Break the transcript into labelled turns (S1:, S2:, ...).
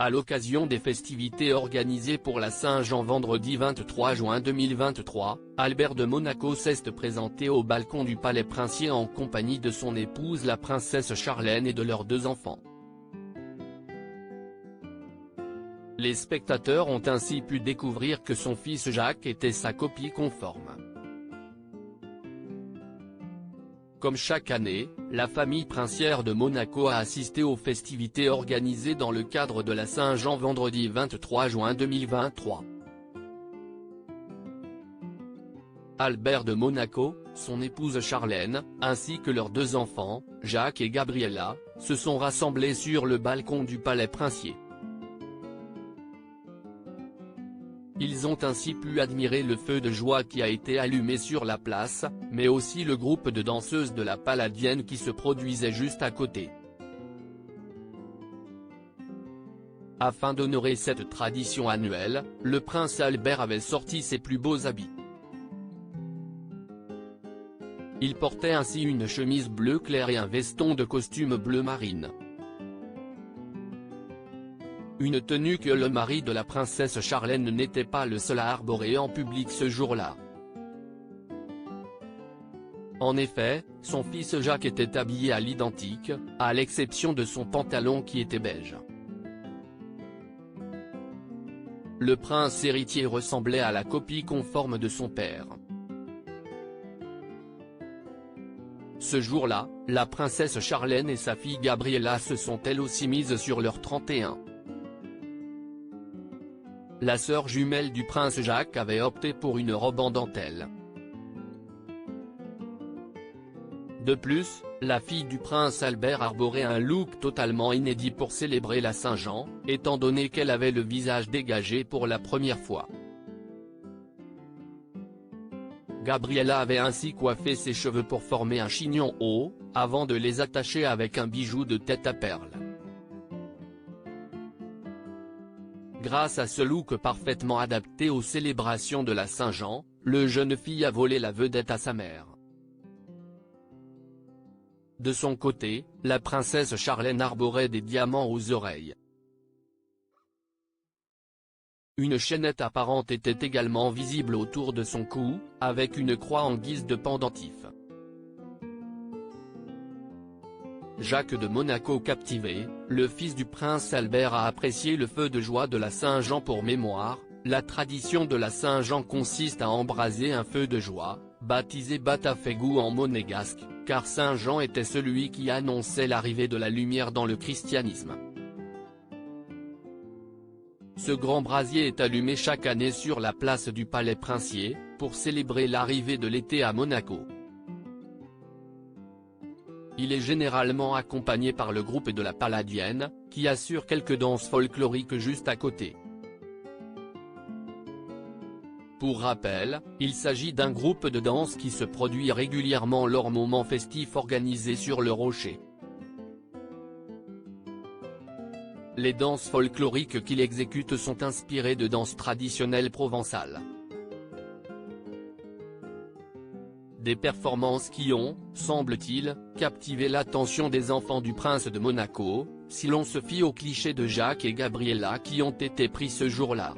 S1: À l'occasion des festivités organisées pour la Saint-Jean vendredi 23 juin 2023, Albert de Monaco s'est présenté au balcon du Palais Princier en compagnie de son épouse la princesse Charlène et de leurs 2 enfants. Les spectateurs ont ainsi pu découvrir que son fils Jacques était sa copie conforme. Comme chaque année, la famille princière de Monaco a assisté aux festivités organisées dans le cadre de la Saint-Jean vendredi 23 juin 2023. Albert de Monaco, son épouse Charlène, ainsi que leurs 2 enfants, Jacques et Gabriella, se sont rassemblés sur le balcon du Palais Princier. Ils ont ainsi pu admirer le feu de joie qui a été allumé sur la place, mais aussi le groupe de danseuses de la Palladienne qui se produisait juste à côté. Afin d'honorer cette tradition annuelle, le prince Albert avait sorti ses plus beaux habits. Il portait ainsi une chemise bleu clair et un veston de costume bleu marine. Une tenue que le mari de la princesse Charlène n'était pas le seul à arborer en public ce jour-là. En effet, son fils Jacques était habillé à l'identique, à l'exception de son pantalon qui était beige. Le prince héritier ressemblait à la copie conforme de son père. Ce jour-là, la princesse Charlène et sa fille Gabriella se sont elles aussi mises sur leur 31. La sœur jumelle du prince Jacques avait opté pour une robe en dentelle. De plus, la fille du prince Albert arborait un look totalement inédit pour célébrer la Saint-Jean, étant donné qu'elle avait le visage dégagé pour la première fois. Gabriella avait ainsi coiffé ses cheveux pour former un chignon haut, avant de les attacher avec un bijou de tête à perles. Grâce à ce look parfaitement adapté aux célébrations de la Saint-Jean, le jeune fille a volé la vedette à sa mère. De son côté, la princesse Charlène arborait des diamants aux oreilles. Une chaînette apparente était également visible autour de son cou, avec une croix en guise de pendentif. Jacques de Monaco captivé, le fils du prince Albert a apprécié le feu de joie de la Saint-Jean pour mémoire. La tradition de la Saint-Jean consiste à embraser un feu de joie, baptisé Batafégou en monégasque, car Saint Jean était celui qui annonçait l'arrivée de la lumière dans le christianisme. Ce grand brasier est allumé chaque année sur la place du Palais Princier, pour célébrer l'arrivée de l'été à Monaco. Il est généralement accompagné par le groupe de la Palladienne, qui assure quelques danses folkloriques juste à côté. Pour rappel, il s'agit d'un groupe de danse qui se produit régulièrement lors moments festifs organisés sur le rocher. Les danses folkloriques qu'il exécute sont inspirées de danses traditionnelles provençales. Des performances qui ont, semble-t-il, captivé l'attention des enfants du prince de Monaco, si l'on se fie aux clichés de Jacques et Gabriella qui ont été pris ce jour-là.